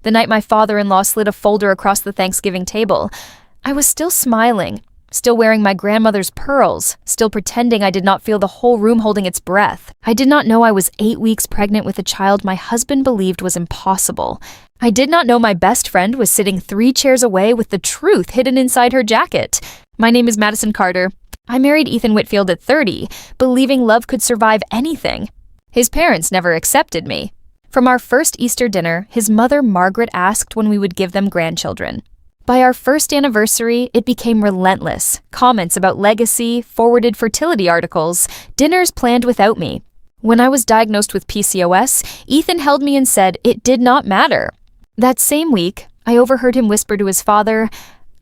The night my father-in-law slid a folder across the Thanksgiving table, I was still smiling, still wearing my grandmother's pearls, still pretending I did not feel the whole room holding its breath. I did not know I was 8 weeks pregnant with a child my husband believed was impossible. I did not know my best friend was sitting 3 chairs away with the truth hidden inside her jacket. My name is Madison Carter. I married Ethan Whitfield at 30, believing love could survive anything. His parents never accepted me. From our first Easter dinner, his mother Margaret asked when we would give them grandchildren. By our first anniversary, it became relentless. Comments about legacy, forwarded fertility articles, dinners planned without me. When I was diagnosed with PCOS, Ethan held me and said it did not matter. That same week, I overheard him whisper to his father,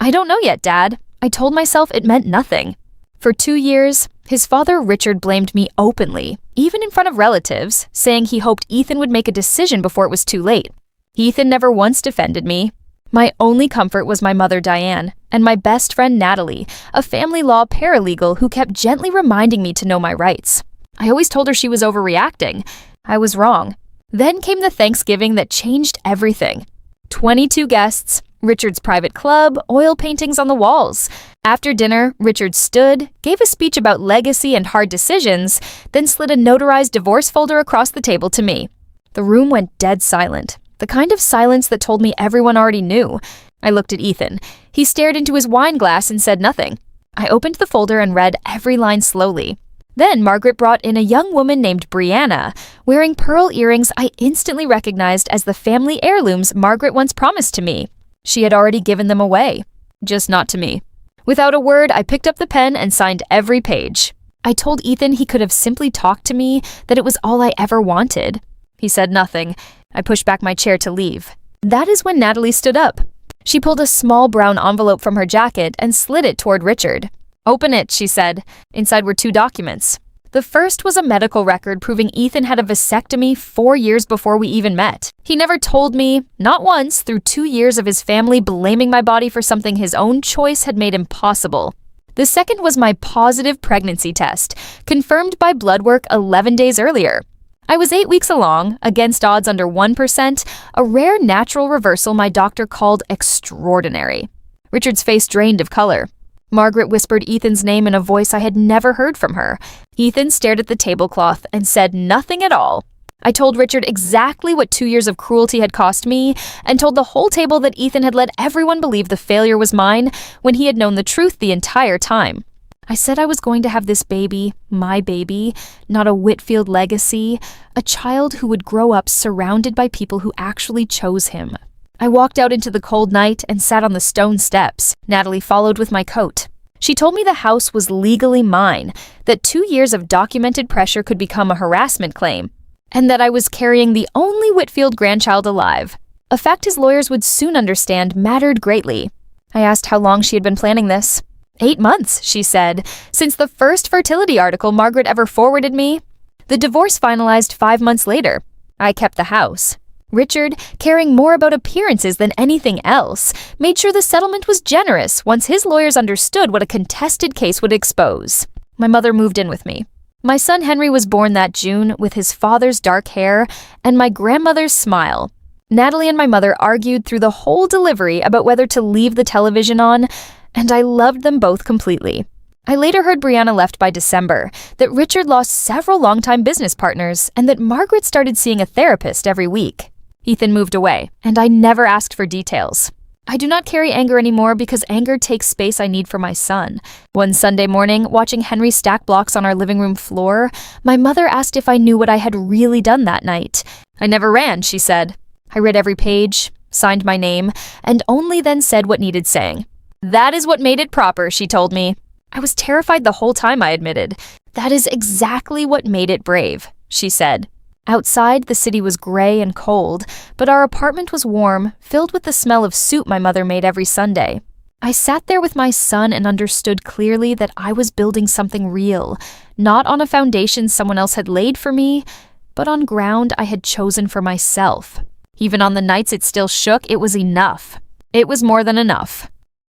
"I don't know yet, Dad." I told myself it meant nothing. For 2 years, his father Richard blamed me openly, even in front of relatives, saying he hoped Ethan would make a decision before it was too late. Ethan never once defended me. My only comfort was my mother Diane, and my best friend Natalie, a family law paralegal who kept gently reminding me to know my rights. I always told her she was overreacting. I was wrong. Then came the Thanksgiving that changed everything. 22 guests, Richard's private club, oil paintings on the walls. After dinner, Richard stood, gave a speech about legacy and hard decisions, then slid a notarized divorce folder across the table to me. The room went dead silent, the kind of silence that told me everyone already knew. I looked at Ethan. He stared into his wine glass and said nothing. I opened the folder and read every line slowly. Then Margaret brought in a young woman named Brianna, wearing pearl earrings I instantly recognized as the family heirlooms Margaret once promised to me. She had already given them away, just not to me. Without a word, I picked up the pen and signed every page. I told Ethan he could have simply talked to me, that it was all I ever wanted. He said nothing. I pushed back my chair to leave. That is when Natalie stood up. She pulled a small brown envelope from her jacket and slid it toward Richard. "Open it," she said. Inside were 2 documents. The first was a medical record proving Ethan had a vasectomy 4 years before we even met. He never told me, not once, through 2 years of his family blaming my body for something his own choice had made impossible. The second was my positive pregnancy test, confirmed by blood work 11 days earlier. I was 8 weeks along, against odds under 1%, a rare natural reversal my doctor called extraordinary. Richard's face drained of color. Margaret whispered Ethan's name in a voice I had never heard from her. Ethan stared at the tablecloth and said nothing at all. I told Richard exactly what 2 years of cruelty had cost me, and told the whole table that Ethan had let everyone believe the failure was mine when he had known the truth the entire time. I said I was going to have this baby, my baby, not a Whitfield legacy, a child who would grow up surrounded by people who actually chose him. I walked out into the cold night and sat on the stone steps. Natalie followed with my coat. She told me the house was legally mine, that 2 years of documented pressure could become a harassment claim, and that I was carrying the only Whitfield grandchild alive. A fact his lawyers would soon understand mattered greatly. I asked how long she had been planning this. 8 months, she said, since the first fertility article Margaret ever forwarded me. The divorce finalized 5 months later. I kept the house. Richard, caring more about appearances than anything else, made sure the settlement was generous once his lawyers understood what a contested case would expose. My mother moved in with me. My son Henry was born that June with his father's dark hair and my grandmother's smile. Natalie and my mother argued through the whole delivery about whether to leave the television on, and I loved them both completely. I later heard Brianna left by December, that Richard lost several longtime business partners, and that Margaret started seeing a therapist every week. Ethan moved away, and I never asked for details. I do not carry anger anymore because anger takes space I need for my son. One Sunday morning, watching Henry stack blocks on our living room floor, my mother asked if I knew what I had really done that night. I never ran, she said. I read every page, signed my name, and only then said what needed saying. That is what made it proper, she told me. I was terrified the whole time, I admitted. That is exactly what made it brave, she said. Outside, the city was gray and cold, but our apartment was warm, filled with the smell of soup my mother made every Sunday. I sat there with my son and understood clearly that I was building something real, not on a foundation someone else had laid for me, but on ground I had chosen for myself. Even on the nights it still shook, it was enough. It was more than enough.